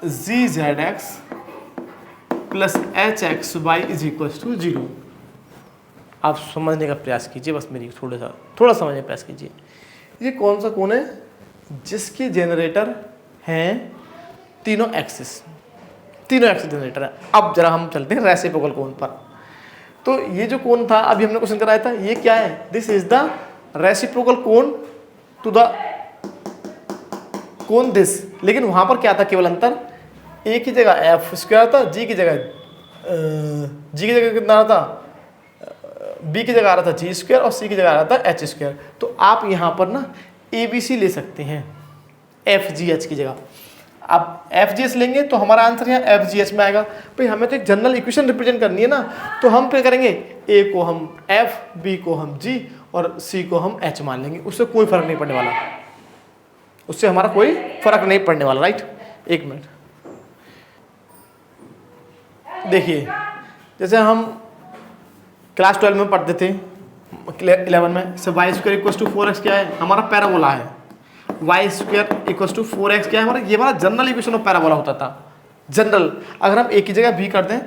gzx plus hxy is equal to 0। आप समझने का प्रयास कीजिए, बस मेरी थोड़ा समझने का प्रयास कीजिए। ये कौन सा कोन है जिसकी जनरेटर हैं तीनों एक्सिस जनरेटर है। अब जरा हम चलते हैं रेसिप्रोकल कोण पर। तो ये जो कोण था अभी हमने क्वेश्चन कराया था, ये क्या है? दिस इज द रेसिप्रोकल कोण टू द कोण दिस। लेकिन वहां पर क्या था, केवल अंतर, ए की जगह एफ स्क्वायर था, जी की जगह कितना आ रहा था, बी की जगह आ रहा था जी स्क्वायर और सी की जगह आ रहा था एच स्क्वायर। तो आप यहाँ पर ना ए बी सी ले सकते हैं एफ जी एच की जगह। आप एफ जी एच लेंगे तो हमारा आंसर यहाँ एफ जी एच में आएगा। भाई हमें तो एक जनरल इक्वेशन रिप्रेजेंट करनी है ना, तो हम क्या करेंगे, ए को हम एफ, बी को हम जी और सी को हम एच मान लेंगे। उससे कोई फर्क नहीं पड़ने वाला, उससे हमारा कोई फर्क नहीं पड़ने वाला। राइट, एक मिनट देखिए, जैसे हम क्लास 12 में पढ़ते थे, 11 में से Y square equal to 4x क्या है, हमारा पैराबोला है। Y square equal to 4x क्या है हमारा, ये हमारा जनरल इक्वेशन ऑफ पैराबोला होता था। जनरल, अगर हम ए की जगह बी कर दें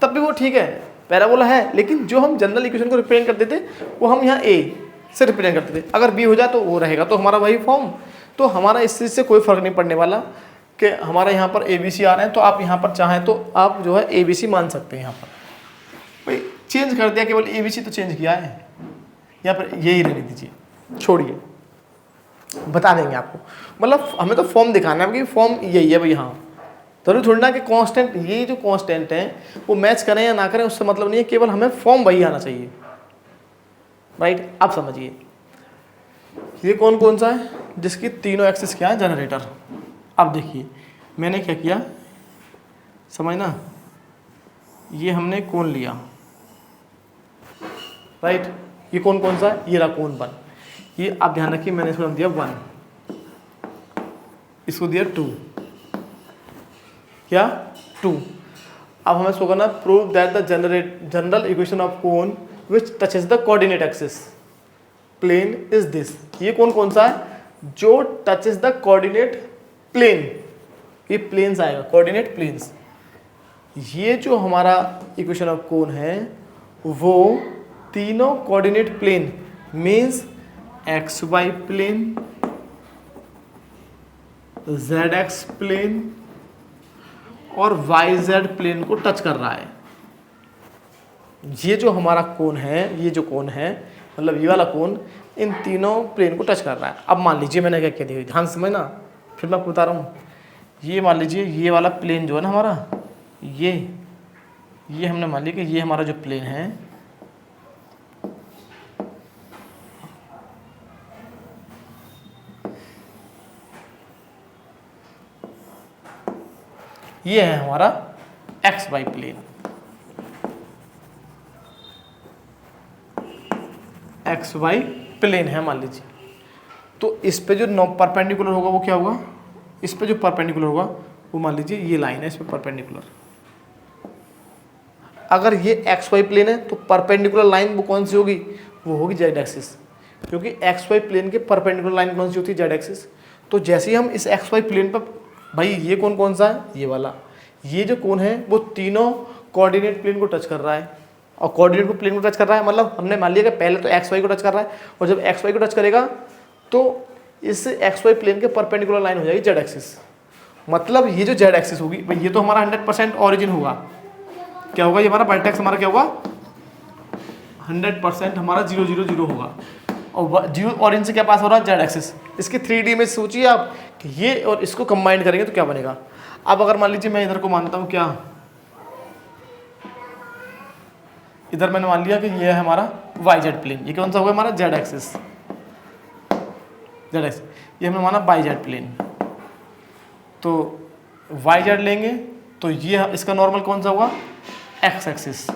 तब भी वो ठीक है, पैराबोला है। लेकिन जो हम जनरल इक्वेशन को रिप्रेजेंट करते थे वो हम यहाँ ए से रिप्रेजेंट करते थे। अगर बी हो जाए तो वो रहेगा, तो हमारा वही फॉर्म। तो हमारा इस चीज़ से कोई फर्क नहीं पड़ने वाला कि हमारा यहाँ पर ए बी सी आ रहे हैं, तो आप यहाँ पर चाहें तो आप जो है ए बी सी मान सकते हैं। यहाँ पर भाई चेंज कर दिया, केवल ए बी सी तो चेंज किया है, यहाँ पर यही रहने दीजिए, छोड़िए, बता देंगे आपको। मतलब हमें तो फॉर्म दिखाना है कि फॉर्म यही है भाई। हाँ, जरूरी थोड़ी ना कि कांस्टेंट, ये जो कांस्टेंट हैं वो मैच करें या ना करें उससे मतलब नहीं है, केवल हमें फॉर्म वही आना चाहिए। राइट, अब समझिए ये कौन कौन सा है जिसकी तीनों एक्सिस क्या है, जनरेटर। अब देखिए मैंने क्या किया, समझना, ये हमने कोण लिया। राइट, ये कौन कौन सा है, ये रहा कोण 1। ये आप ध्यान रखिए, मैंने इसको दिया 1, इसको दिया 2, क्या 2। अब हमें इसको करना, prove that the general equation of cone which touches the coordinate axis plane is this. ये कौन कौन सा है, जो टचेस द कोऑर्डिनेट प्लेन, ये प्लेन्स आएगा, कोऑर्डिनेट प्लेन्स। ये जो हमारा इक्वेशन ऑफ कोण है वो तीनों coordinate plane means X Y plane, Z X plane और वाई जेड प्लेन को टच कर रहा है। ये जो हमारा कोण है, ये जो कोण है मतलब ये वाला कोण इन तीनों प्लेन को टच कर रहा है। अब मान लीजिए मैंने क्या दिया, ध्यान से समझना, फिर मैं आपको बता रहा हूँ। ये मान लीजिए ये वाला प्लेन जो है ना हमारा, ये हमने मान लिया कि ये हमारा जो प्लेन है ये है हमारा X Y plane. X Y plane है मान लीजिए, तो इस पे जो परपेंडिकुलर होगा वो क्या होगा, इस पे जो परपेंडिकुलर होगा वो मान लीजिए ये लाइन है, इस पे परपेंडिकुलर। अगर ये एक्स वाई प्लेन है तो परपेंडिकुलर लाइन वो कौन सी होगी, वो होगी जेड एक्सिस, क्योंकि एक्स वाई प्लेन के परपेंडिकुलर लाइन कौन सी होती है, जेड एक्सिस। तो जैसे ही हम इस एक्स वाई प्लेन पर, भाई ये कौन कौन सा है, ये वाला, ये जो कोण है वो तीनों कोऑर्डिनेट प्लेन को टच कर रहा है। और कोऑर्डिनेट को प्लेन को टच कर रहा है मतलब हमने मान लिया कि पहले तो एक्स वाई को टच कर रहा है, और जब एक्स वाई को टच करेगा तो इस एक्स वाई प्लेन के परपेंडिकुलर लाइन हो जाएगी जेड एक्सिस। मतलब ये जो जेड एक्सिस होगी भाई, ये तो हमारा 100% ऑरिजिन होगा। क्या होगा, ये हमारा वर्टेक्स हमारा क्या होगा, 100% हमारा 0 0 0 होगा। और जीरो और इनसे क्या पास हो रहा है, जेड एक्सिस। इसकी 3D में सोचिए आप कि ये और इसको कंबाइन करेंगे तो क्या बनेगा। अब अगर मान लीजिए मैं इधर को मानता हूँ, क्या इधर मैंने मान लिया कि ये है हमारा वाई जेड प्लेन, ये कौन सा होगा हमारा जेड एक्सिस, जेड एक्सिस, ये हमने माना वाई जेड प्लेन। तो वाई जेड लेंगे तो ये इसका नॉर्मल कौन सा होगा, एक्स एक्सिस।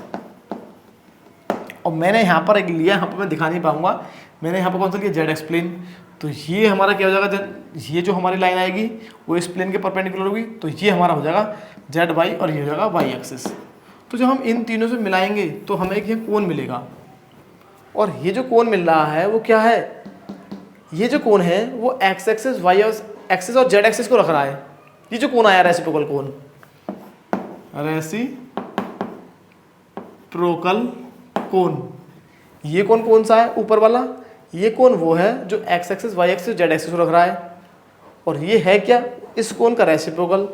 और मैंने यहाँ पर एक लिया, यहाँ पर मैं दिखा नहीं पाऊंगा, मैंने यहाँ पर कौन सा लिया, जेड एक्स प्लेन। तो ये हमारा क्या हो जाएगा, ये जो हमारी लाइन आएगी वो इस प्लेन के परपेंडिकुलर होगी, तो ये हमारा हो जाएगा जेड वाई और ये हो जाएगा वाई एक्सिस। तो जब हम इन तीनों से मिलाएंगे तो हमें एक ये कोण मिलेगा। और ये जो कोण मिल रहा है वो क्या है, ये जो कोण है वो एक्स एक्सिस, वाई एक्सिस और जेड एक्सिस को रख रहा है। ये जो कोण आया रेसिप्रोकल कोण, रेसिप्रोकल कोण, ये कोण कौन सा है ऊपर वाला, ये कोण वो है जो X axis, Y axis, Z axis को रख रहा है। और ये है क्या, इस कोण का रेसिप्रोकल,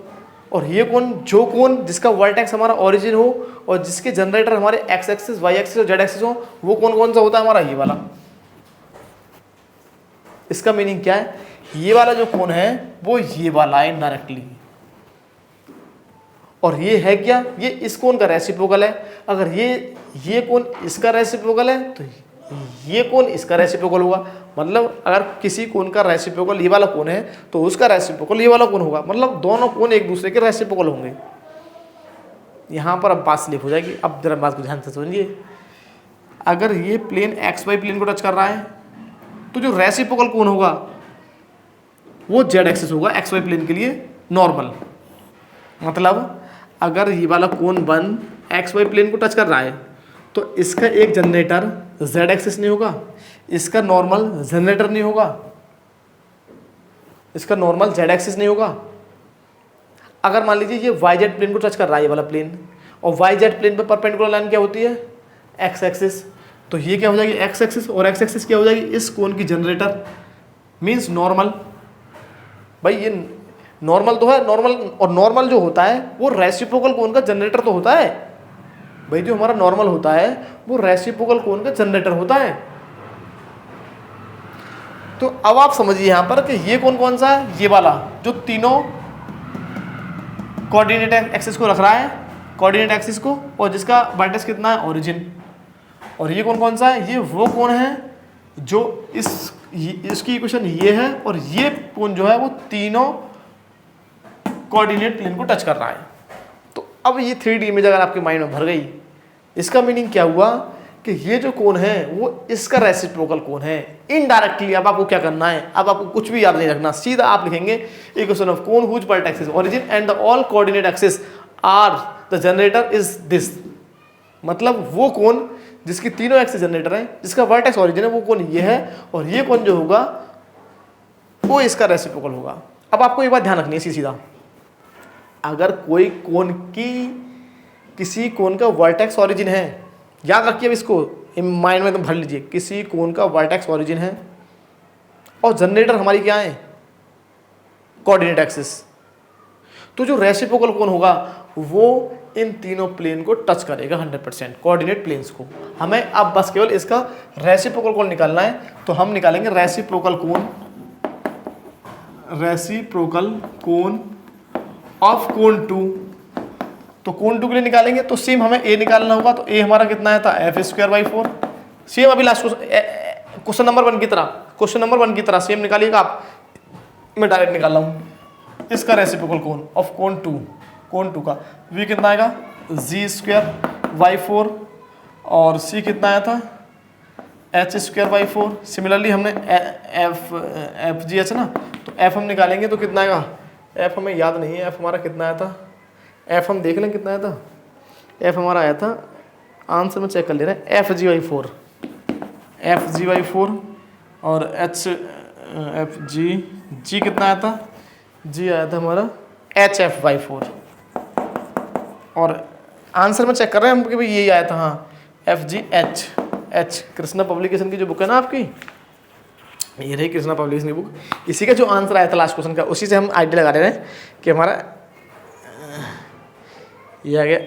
और ये कोण जो कोण जिसका वर्टेक्स हमारा ओरिजिन हो और जिसके जनरेटर हमारे एक्स एक्सिस, वाई एक्सिस और जेड एक्सिस हो, वो कोण कौन सा होता है हमारा? ये वाला। इसका मीनिंग क्या है? ये वाला जो कोण है वो ये वाला है इनडायरेक्टली, और ये है क्या? ये इस कोण का रेसिप्रोकल है। अगर ये कोण इसका रेसिप्रोकल है तो ये कोण इसका रेसिप्रोकल होगा। मतलब अगर किसी कोण का रेसिप्रोकल ये वाला कोण है तो उसका रेसिप्रोकल ये वाला कोण होगा। मतलब दोनों कोण एक दूसरे के रेसिप्रोकल होंगे। यहाँ पर अब बात स्लिप हो जाएगी। अब जरा बात को ध्यान से समझिए। अगर ये प्लेन एक्स वाई प्लेन को टच कर रहा है तो जो रेसिप्रोकल कोण होगा वो जेड एक्सिस होगा एक्स वाई प्लेन के लिए नॉर्मल। मतलब अगर ये वाला कोण 1 एक्स वाई प्लेन को टच कर रहा है तो इसका एक जनरेटर जेड एक्सिस नहीं होगा, इसका नॉर्मल जनरेटर नहीं होगा, इसका नॉर्मल जेड एक्सिस नहीं होगा। अगर मान लीजिए ये वाई जेड प्लेन को टच कर रहा है ये वाला प्लेन, और वाई जेड प्लेन पे परपेंडिकुलर लाइन क्या होती है? X axis. तो ये क्या हो जाएगी? एक्स एक्सिस, और एक्स एक्सिस क्या हो जाएगी? इस कोण की जनरेटर मीन्स नॉर्मल। भाई ये नॉर्मल तो है, नॉर्मल, और नॉर्मल जो होता है वो रेसिप्रोकल कोण का जनरेटर तो होता है। भाई जो हमारा नॉर्मल होता है वो रेसिप्रोकल कोण का जनरेटर होता है। तो अब आप समझिए यहाँ पर कि ये कोण कौन सा है? ये वाला जो तीनों कोऑर्डिनेट एक्सिस को रख रहा है, कोऑर्डिनेट एक्सिस को, और जिसका वर्टेक्स कितना है? ओरिजिन। और ये कोण कौन सा है? ये वो कोण है जो इसकी इक्वेशन ये है, और ये कोण जो है वो तीनों कोऑर्डिनेट प्लेन को टच कर रहा है। तो अब ये 3D इमेज अगर आपके माइंड में भर गई, इसका मीनिंग क्या हुआ कि ये जो कोण है वो इसका रेसिप्रोकल कोण है इनडायरेक्टली। अब आपको क्या करना है? अब आपको कुछ भी याद नहीं रखना, सीधा आप लिखेंगे equation of cone whose vertex is origin and the all coordinate axis are the generator is this. मतलब वो कोण जिसकी तीनों एक्सिस जनरेटर है, जिसका वर्टेक्स ओरिजिन है, वो कोण ये है, और ये कोण जो होगा वो इसका रेसिप्रोकल होगा। अब आपको ये बात ध्यान रखनी है सीधा, अगर कोई कोण की किसी कोण का वर्टेक्स ओरिजिन है, याद रखिए अब इसको माइंड में तो भर लीजिए, किसी कोण का वर्टेक्स ओरिजिन है और जनरेटर हमारी क्या है? कोऑर्डिनेट एक्सिस, तो जो रेसिप्रोकल कोण होगा वो इन तीनों प्लेन को टच करेगा 100%, कोऑर्डिनेट प्लेन्स को। हमें अब बस केवल इसका रेसिप्रोकल कोण निकालना है, तो हम निकालेंगे रेसिप्रोकल कोण ऑफ कोण 2। तो कोण 2 के लिए निकालेंगे तो सेम हमें ए निकालना होगा। तो ए हमारा कितना आया था? f²/4। सेम अभी लास्ट क्वेश्चन नंबर 1 की तरह सेम निकालिएगा आप। मैं डायरेक्ट निकाल रहा हूँ इसका रेसिप्रोकल कोण ऑफ कोण 2 का v कितना आएगा? g²/4, और c कितना आया था? h²/4। सिमिलरली हमने एफ जी एच ना, तो f हम निकालेंगे तो कितना आएगा? f हमें याद नहीं है, f हमारा कितना आया था? f हम देख लें कितना आया था? f हमारा आया था, आंसर में चेक कर ले रहे हैं, fg/4 और g कितना आया था? g आया था हमारा hf/4, और आंसर में चेक कर रहे हैं हम कि भाई यही आया था। हाँ, fgh कृष्णा पब्लिकेशन की जो बुक है ना आपकी, ये रही कृष्णा पब्लिकेशन की बुक, इसी का जो आंसर आया था लास्ट क्वेश्चन का, उसी से हम आइडिया लगा रहे हैं कि हमारा ये आ गया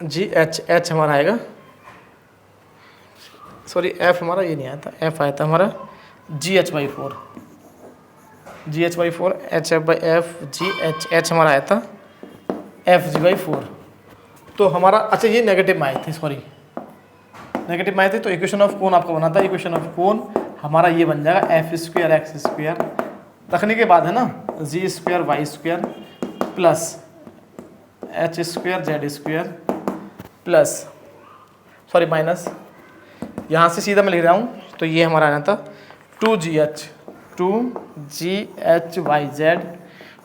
fgh हमारा आएगा, सॉरी f हमारा ये नहीं आया था, f आया था हमारा gh/4 hf/f हमारा आया था fg/4। तो हमारा अच्छा ये नेगेटिव में आए थे, सॉरी नेगेटिव में आए थे, तो इक्वेशन ऑफ कोण आपको बनाता है। इक्वेशन ऑफ कोण हमारा ये बन जाएगा f²x² रखने के बाद है ना g²y² plus h²z² plus sorry minus, यहाँ से सीधा मैं लिख रहा हूँ, तो ये हमारा आना था 2gh/z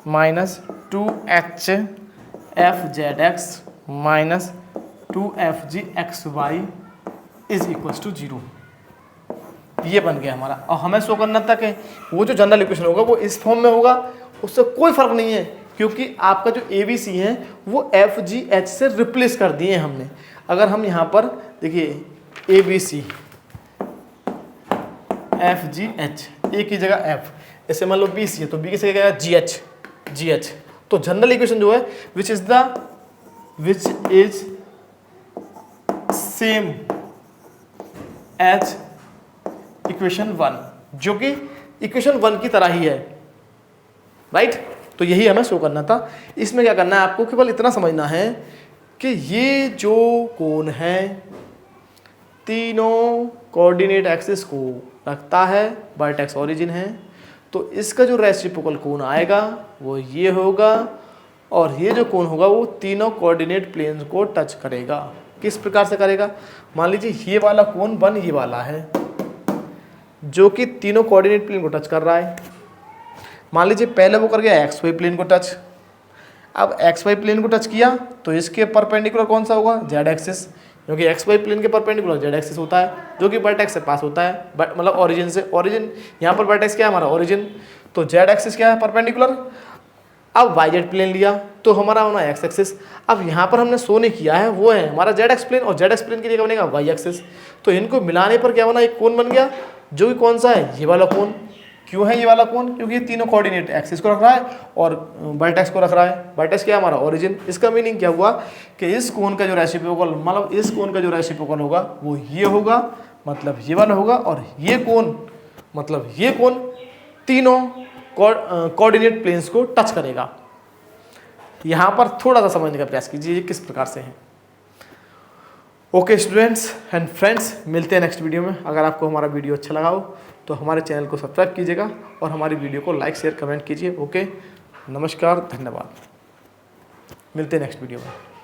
minus 2hfzx minus 2fgxy is equals to 0। ये बन गया हमारा। और हमें शो करना था कि वो जो जनरल इक्वेशन होगा वो इस फॉर्म में होगा, उससे कोई फर्क नहीं है, क्योंकि आपका जो ABC है वो FGH से रिप्लेस कर दिए हमने। अगर हम यहाँ पर देखिए ABC FGH ए की जगह एफ, ऐसे मान लो बी सी है तो बी की जगह जी एच। तो जनरल इक्वेशन जो है which is same as equation 1, जो कि इक्वेशन 1 की तरह ही है, राइट। तो यही हमें शो करना था। इसमें क्या करना है आपको, केवल इतना समझना है कि ये जो कोण है तीनों कोऑर्डिनेट एक्सिस को रखता है, वर्टेक्स ओरिजिन है, तो इसका जो रेसिप्रोकल कोण आएगा वो ये होगा, और ये जो कोण होगा वो तीनों कोऑर्डिनेट प्लेन्स को टच करेगा। किस प्रकार से करेगा, मान लीजिए ये वाला कोण 1 ये वाला है जो कि तीनों कोऑर्डिनेट प्लेन को टच कर रहा है। मान लीजिए पहले वो कर गया एक्स वाई प्लेन को टच, अब एक्स वाई प्लेन को टच किया तो इसके परपेंडिकुलर कौन सा होगा, जेड एक्सिस, क्योंकि एक्स वाई प्लेन के परपेंडिकुलर जेड एक्सिस होता है जो कि वर्टेक्स से पास होता है, मतलब ओरिजिन से। ओरिजिन यहाँ पर वर्टेक्स क्या है हमारा ओरिजिन, तो जेड एक्सिस क्या है परपेंडिकुलर। अब वाई जेड प्लेन लिया तो हमारा होना एक्स एक्सिस। अब यहाँ पर हमने शो नहीं किया है वो है हमारा जेड एक्स प्लेन, और जेड एक्स प्लेन की जगह बनेगा वाई एक्सिस। तो इनको मिलाने पर क्या बना, एक कोण बन गया जो कि कौन सा है, ये वाला कोण। क्यों है ये वाला कोण, क्योंकि ये तीनों कोऑर्डिनेट एक्सिस को रख रहा है और वर्टेक्स को रख रहा है। वर्टेक्स क्या है हमारा ओरिजिन। इसका मीनिंग क्या हुआ कि इस कोण का जो रेसिप्रोकल, मतलब इस कोण का जो रेसिप्रोकल होगा वो ये होगा, मतलब ये वाला होगा, और ये कोण मतलब ये कोण तीनों कोऑर्डिनेट प्लेन्स को टच करेगा। यहाँ पर थोड़ा सा समझने का प्रयास कीजिए किस प्रकार से है। ओके स्टूडेंट्स एंड फ्रेंड्स, मिलते हैं नेक्स्ट वीडियो में। अगर आपको हमारा वीडियो अच्छा लगा हो तो हमारे चैनल को सब्सक्राइब कीजिएगा और हमारी वीडियो को लाइक शेयर कमेंट कीजिए। ओके, नमस्कार, धन्यवाद, मिलते हैं नेक्स्ट वीडियो में।